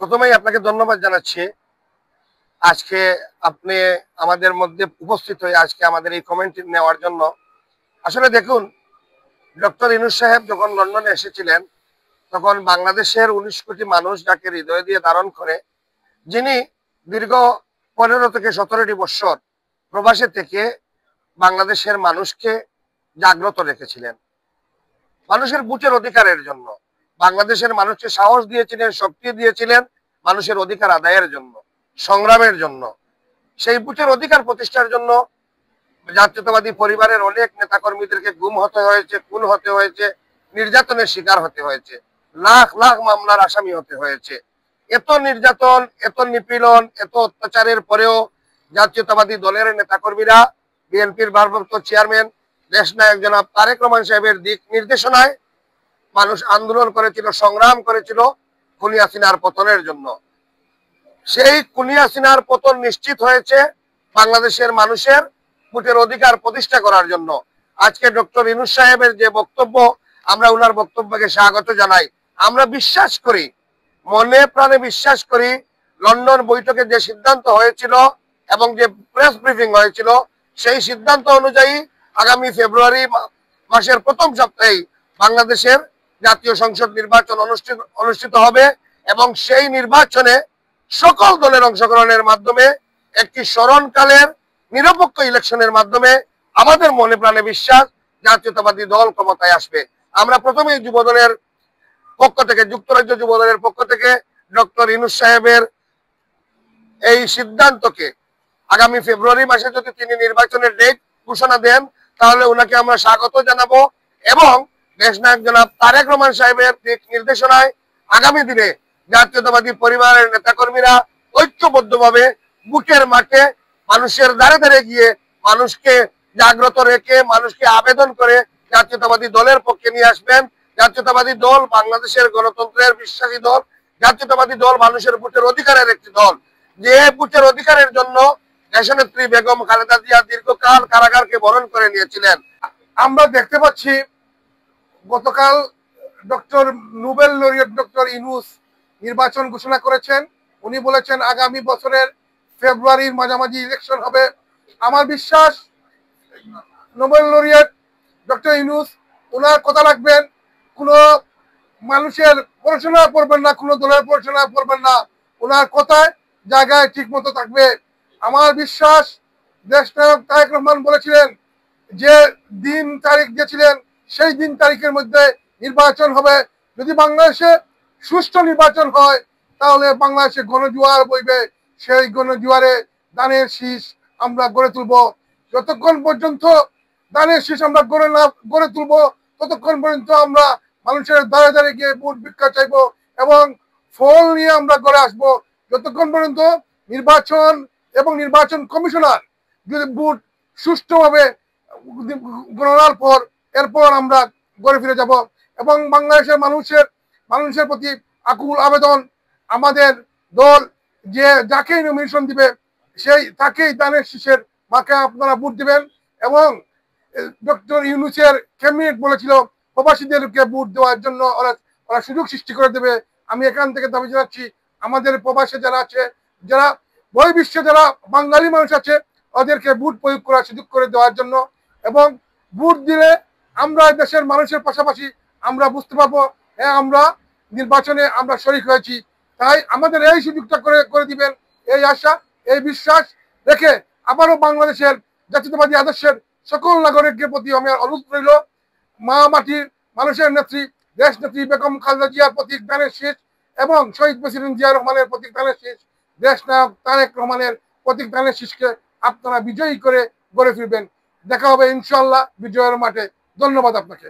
প্রথমেই আপনাকে ধন্যবাদ জানাচ্ছি। আজকে আপনি আমাদের মধ্যে উপস্থিত হয়ে আজকে আমাদের এই কমেন্ট নেওয়ার জন্য। আসলে দেখুন, ডক্টর ইউনূস সাহেব যখন লন্ডনে এসেছিলেন, তখন বাংলাদেশের ১৯ কোটি মানুষ যাকে হৃদয় দিয়ে ধারণ করে, যিনি দীর্ঘ ১৫ থেকে ১৭টি বৎসর প্রবাসে থেকে বাংলাদেশের মানুষকে জাগ্রত রেখেছিলেন মানুষের বুটের অধিকারের জন্য। বাংলাদেশের মানুষকে সাহস দিয়েছিলেন, শক্তি দিয়েছিলেন মানুষের অধিকার আদায়ের জন্য, সংগ্রামের জন্য। সেই বুটের অধিকার প্রতিষ্ঠার জন্য জাতীয়তাবাদী পরিবারের অনেক নেতাকর্মীদেরকে গুম হতে হয়েছে, খুন হতে হয়েছে, নির্যাতনের শিকার হতে হয়েছে, লাখ লাখ মামলার আসামি হতে হয়েছে। এত নির্যাতন, এত নিপীড়ন, এত অত্যাচারের পরেও জাতীয়তাবাদী দলের নেতাকর্মীরা, বিএনপির ভারপ্রাপ্ত চেয়ারম্যান দেশনায়ক জনাব তারেক রহমান সাহেবের দিক নির্দেশনায় মানুষ আন্দোলন করেছিল, সংগ্রাম করেছিল খুনি হাসিনার পতনের জন্য। সেই খুনি হাসিনার পতন নিশ্চিত হয়েছে বাংলাদেশের মানুষের ভোটের অধিকার প্রতিষ্ঠা করার জন্য। আজকে ডক্টর ইউনূস সাহেবের যে বক্তব্য, আমরা ওনার বক্তব্যকে স্বাগত জানাই। আমরা বিশ্বাস করি, মনে প্রাণে বিশ্বাস করি, লন্ডন বৈঠকে যে সিদ্ধান্ত হয়েছিল এবং যে প্রেস ব্রিফিং হয়েছিল, সেই সিদ্ধান্ত অনুযায়ী আগামী ফেব্রুয়ারি মাসের প্রথম সপ্তাহে বাংলাদেশের জাতীয় সংসদ নির্বাচন অনুষ্ঠিত হবে এবং সেই নির্বাচনে সকল দলের অংশগ্রহণের মাধ্যমে একটি স্মরণকালের নিরপেক্ষ ইলেকশনের মাধ্যমে আমাদের মনে প্রাণে বিশ্বাস জাতীয়তাবাদী দল ক্ষমতায় আসবে। আমরা প্রথমেই যুবদলের পক্ষ থেকে, যুক্তরাজ্য যুবদলের পক্ষ থেকে ডক্টর ইউনূস সাহেবের এই সিদ্ধান্তকে, আগামী ফেব্রুয়ারি মাসে যদি তিনি নির্বাচনের ডেট ঘোষণা দেন, তাহলে ওনাকে আমরা স্বাগত জানাবো এবং দেশনায়ক জনাব তারেক রহমান সাহেবের দিক নির্দেশনায় আগামী দিনে জাতীয়তাবাদী পরিবারের নেতাকর্মীরা ঐক্যবদ্ধভাবে বুকের মাঠে মানুষের দ্বারে দ্বারে গিয়ে মানুষকে জাগ্রত রেখে, মানুষকে আবেদন করে জাতীয়তাবাদী দলের পক্ষে নিয়ে আসবেন। জাতীয়তাবাদী দল বাংলাদেশের গণতন্ত্রের বিশ্বাসী দল। জাতীয়তাবাদী দল মানুষের ভোটের অধিকারের একটি দল, যে ভোটের অধিকারের জন্য দেশনেত্রী বেগম খালেদা জিয়া দীর্ঘকাল কারাগারকে বরণ করে নিয়েছিলেন। আমরা দেখতে পাচ্ছি গতকাল doctor Nobel laureate doctor Yunus নির্বাচন ঘোষণা করেছেন। উনি বলেছেন আগামী বছরের ফেব্রুয়ারির মাঝামাঝি ইলেকশন হবে। আমার বিশ্বাস নোবেল লরিয়েট ডক্টর ইউনূস ওনার কথা রাখবেন, কোনো মানুষের পড়াশোনা করবেন না, কোনো দলের পড়াশোনা করবেন না, ওনার কথায় জায়গায় ঠিক মতো থাকবে। আমার বিশ্বাস দেশনায়ক তারেক রহমান বলেছিলেন যে দিন তারিখ দিয়েছিলেন, সেই দিন তারিখের মধ্যে নির্বাচন হবে। যদি বাংলাদেশে সুষ্ঠু নির্বাচন হয়, তাহলে বাংলাদেশে গণজোয়ার বইবে। সেই গণজোয়ারে ধানের শীষ আমরা গড়ে তুলব। যতক্ষণ পর্যন্ত ধানের শীষ আমরা গড়ে তুলব, ততক্ষণ পর্যন্ত আমরা মানুষের দ্বারে দ্বারে গিয়ে ভোট ভিক্ষা চাইব এবং ফল নিয়ে আমরা গড়ে আসবো। যতক্ষণ পর্যন্ত নির্বাচন এবং নির্বাচন কমিশনার যদি ভোট সুষ্ঠুভাবে গণনার পর এরপর আমরা গড়ে ফিরে যাব এবং বাংলাদেশের মানুষের প্রতি আকুল আবেদন, আমাদের দল যে যাকেই নমিনেশন দিবে সেই তাকেই দানের শীষের মাকে আপনারা ভোট দিবেন। এবং ডক্টর ইউনূসের ক্যাবিনেট বলেছিল প্রবাসীদেরকে ভোট দেওয়ার জন্য ওরা সুযোগ সৃষ্টি করে দেবে। আমি এখান থেকে দাবি জানাচ্ছি আমাদের প্রবাসে যারা আছে, যারা বহির্বিশ্বে যারা বাঙালি মানুষ আছে, ওদেরকে ভোট প্রয়োগ করার সুযোগ করে দেওয়ার জন্য। এবং ভোট দিলে আমরা দেশের মানুষের পাশাপাশি আমরা বুঝতে পারবো হ্যাঁ আমরা নির্বাচনে আমরা শরিক হয়েছি। তাই আমাদের এই সুযোগটা করে দিবেন, এই আশা, এই বিশ্বাস রেখে আবারও বাংলাদেশের জাতীয়তাবাদী আদর্শের সকল নাগরিকের প্রতি আমার অনুরোধ রইল, মা মাটির মানুষের নেত্রী দেশ নেত্রী বেগম খালেদা জিয়ার প্রতীক ধানের শীষ এবং শহীদ প্রেসিডেন্ট জিয়া রহমানের প্রতীক ধানের শীষ, দেশ নায়ক তারেক রহমানের প্রতীক ধানের শীষকে আপনারা বিজয়ী করে গড়ে ফিরবেন। দেখা হবে ইনশাআল্লাহ বিজয়ের মাঠে। ধন্যবাদ আপনাকে।